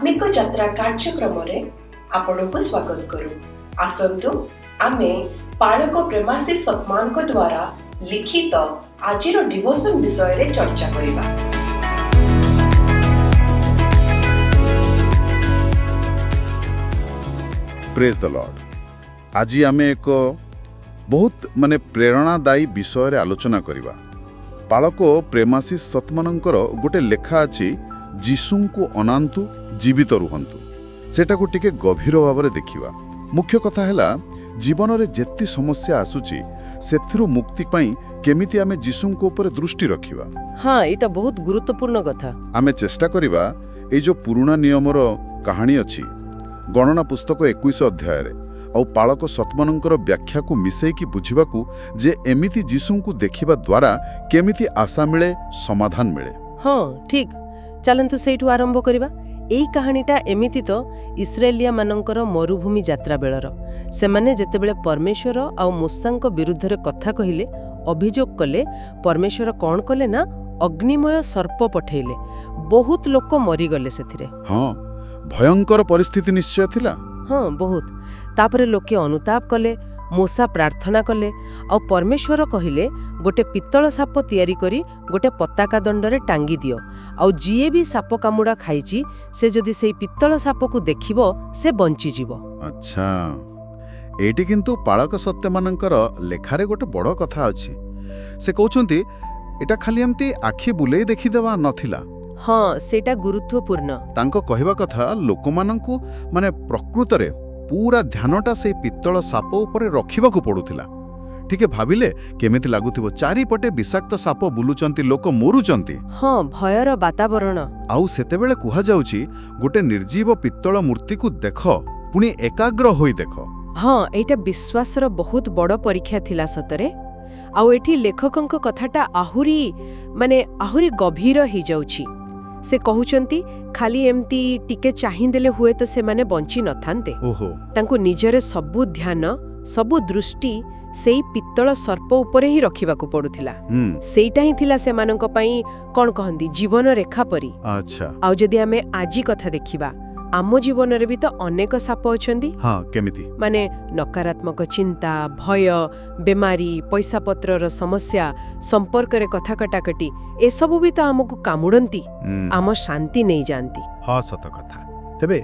धार्मिक यात्रा कार्यक्रम रे आपनको स्वागत करू। आसंतु आमे पालक प्रेमाशीष सतमान को द्वारा लिखित आजिर डिवोशन विषय रे चर्चा करिबा। Praise the Lord. आज आमे एक बहुत माने प्रेरणादायी विषय रे आलोचना करिबा। पालक प्रेमाशीष सतमानंकर गोटे लेखा अछि, जीसुंकु अनांतु जीवित रुहंतु। सेटाको टिके गभीर भाव में देखिबा। मुख्य कथा हैला, जीवन रे जेति समस्या आसुची सेथिरु मुक्ति पाई केमिति आमे जीसुंको ऊपर दृष्टि रखिबा। हाँ, एटा बहुत गुरुत्वपूर्ण कथा। आमे चेष्टा करिबा ए जो पुराना नियमर कहानी अछि गणना पुस्तक 21 अध्याय रे और पालक सतमानंकर व्याख्या को मिसई की बुझिबाकू जे एमिति जीसुंकु देखिबा द्वारा केमिति आशा मिले, समाधान मिले। हाँ ठीक, चलंतु सेठु आरंभ करिबा। एई कहानीटा एमिति तो इस्राएलिया मानंकर मरुभूमि यात्रा बेलर सेमाने जेतेबेले परमेश्वर आ मूसांक विरुद्ध रे कथा कहिले, अभियोग कले, परमेश्वर कोन कले ना अग्निमय सर्प पठेइले। बहुत लोक मरी गले सेथिरे। हाँ, भयंकर परिस्थिति निश्चय थिला। हाँ बहुत। तापरे लोके अनुताप कले, मूसा प्रार्थना कले और परमेश्वर कहिले गोटे पित्तल साप तैयारी करी गोटे पताका दंडरे टांगी दियो और जीए भी साप कामुड़ा खाइची से जदि सेई पित्तल साप को देखिबो से बंची जीवो। अच्छा, एटी किंतु पालक सत्यमानंकर लेखारे गोटे बड़ कथा अछि। से कहउछंती एटा खाली एमती आखि बुलेई देखि देवा नथिला। हाँ, सेटा गुरुत्वपूर्ण। तांको कहिबा कथा लोकमानंकु माने प्रकृतरे पूरा ध्यानटा से पित्तल साप उपरे रखिबाकू पड़ुथिला। ठीक है, भाविले केमिति लागुथिबो, चारिपटे विषाक्त साप बुलुचंती, लोक मरुचंती। हाँ, भयर वातावरण। आउ सेतेबेले कुहा जाउची गोटे निर्जीव पित्तल मूर्ति को देख, पुनी एकाग्र होई देख। हाँ, एटा विश्वासर बहुत बड़ परीक्षा थिला सतरे। आउ एठी लेखकंक कथाटा आहुरी गभीर ही जाउची। से कहउचंती खाली एमती टिके चाहिदेले हुए तो से माने बंची न थांते। तांको निजरे सबु ध्यान, सबु दृष्टि सेई पित्तल सर्प उपरे ही रखिबाकू पड़ुथिला। सेईटा ही थिला सेमानंक पई कोन कहंदी जीवन रेखा परी। अच्छा, आउ जदि आमे आजी कथा देखिबा, आम जीवन रे भी तो अनेक साप अछंदी। हाँ, केमिति माने नकारात्मक चिंता, भय, बेमारी, पैसा पत्रर समस्या, संपर्क रे कथा कटाकटी, ए सबु भी तो हमकु कामुडंती, आम शांति नहीं जानती। हाँ, सत कथा। तेबे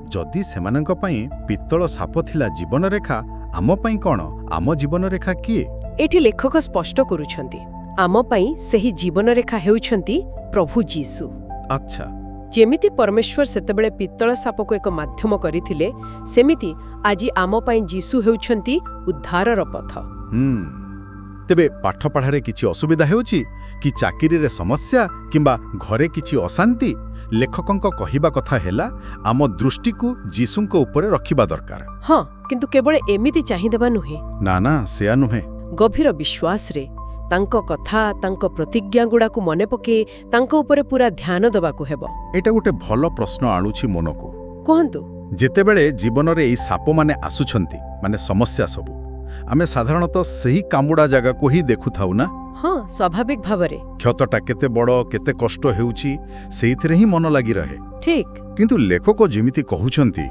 जदि सेमानंक पई पित्तल साप थिला जीवन रेखा, आम पई कोन आम जीवन रेखा किए? एठी लेखक स्पष्ट करूछंती, आम पई सेही जीवन रेखा हेउछंती प्रभु जीसु। अच्छा, जेमिति परमेश्वर सेतेबेले पित्तल साप को एक माध्यम करिथिले, सेमिति आजी आम पई जीसु हेउछंती उद्धारर पथ। तेबे पाठ पढ़ारे किछि असुविधा हेउची कि चाकिरी रे समस्या किंबा घरे किछि अशांति, लेखकंक कहिबा कथा हेला आम दृष्टि को जीसुंक उपरे रखिबा दरकार। हाँ, किंतु केवल एमिति चाहि देबा नुहे। ना ना, सेया नुहे। गभीर विश्वास रे तांको कथा, तांको प्रतिज्ञा गुड़ा को मने पके तांको उपरे पूरा ध्यान दबाकू हेबो। एटा गोटे भलो प्रश्न आलुछि मनकू। कहंतु, जेतेबेले जीवन रे एई साप माने आसुछंती, माने समस्या सबु, आमे साधारणतः सही कामुडा जगह को ही देखु थाउ ना। हाँ, स्वाभाविक भावरे। क्षतटा केते बड़, केते कष्ट हेउची, सेइथिरे ही मन लागि रहे। ठीक, किंतु लेखक जेमिति कहउछंती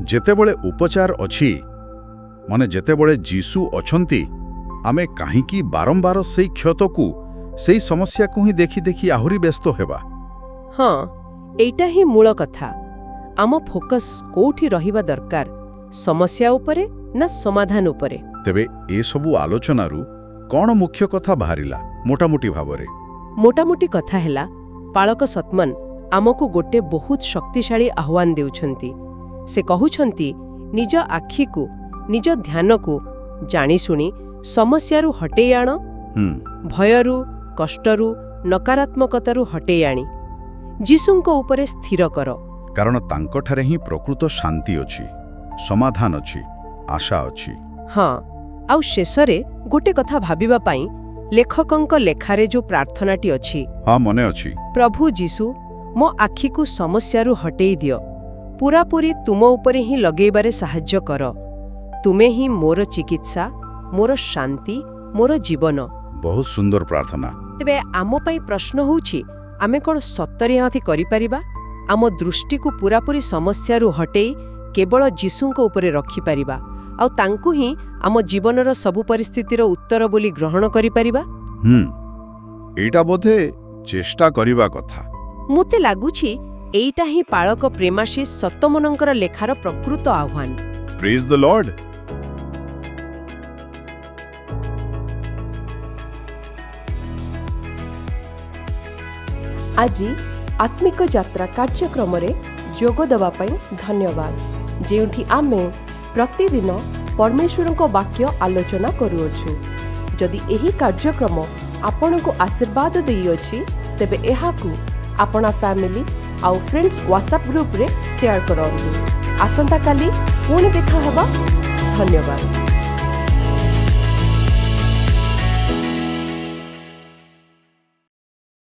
जेतेबेले उपचार अछि, माने जेतेबेले जीसु अछंती, आमे काहींकी बारंबार सेई क्षत को, सेई समस्या को ही देखि देखि आहुरी व्यस्त हेबा। हाँ, एइटा ही मूल कथा। आम फोकस कोठी रहिबा दरकार, समस्या उपरे ना समाधान उपरे? तेबे ए सबु आलोचनारू कोन मुख्य कथा बाहरिला मोटामोटी भावरे? मोटामोटी कथा हैला, पालक सतमन आमको गोटे बहुत शक्तिशाली आह्वान देउछंती। से कहउछंती निज आखि को, निज ध्यान को जानी सुनी समस्यारू हटेई आण, भयरू, कष्टरू, नकारात्मकतारू हटेई आनी जीसुंको उपरे स्थिर कर। कारण तांकठारे ही प्रकृत शांति अछि, समाधान अछि, आशा अछि। हाँ, आउ शेषरे गोटे कथा भाबिबा पाई लेखकंक लेखारे जो प्रार्थनाटी अछि। हाँ, मने अछि। प्रभु जीसु, मो आखि को समस्यारू हटेई दियो, पूरापूरी तुम उपरे ही लगेबारे साहाय्य कर। तुमे ही मोर चिकित्सा, मोर शांति, मोर जीवन। बहुत सुंदर प्रार्थना। तेबे आम पई प्रश्न होउछि, आमे कोन सत्तरे हाथी करि परिबा? आम दृष्टि को पूरापूरी समस्यारू हटेई केवल जीशुंको उपरे रखी परिबा आउ तांकु ही आम जीवनर सबु परिस्थितिर उत्तर बोली ग्रहण करि परिबा। एटा बोधे चेष्टा करिबा कथा। मुते लागुछि एइटा ही पाळक प्रेमाशीष सतमनंकर लेखार प्रकृत आह्वान। Praise the Lord. आज आत्मिक यात्रा कार्यक्रम रे जोग देवा पई धन्यवाद। जेउठी आमे प्रतिदिन परमेश्वर को वाक्य आलोचना करूछु। जदि एही कार्यक्रम आपनको आशीर्वाद देई अछि तेबे एहाकू आपना फैमिली आउ फ्रेंड्स व्हाट्सएप ग्रुप रे शेयर करंतु। आसंता काली पुणी देखा हबा। धन्यवाद।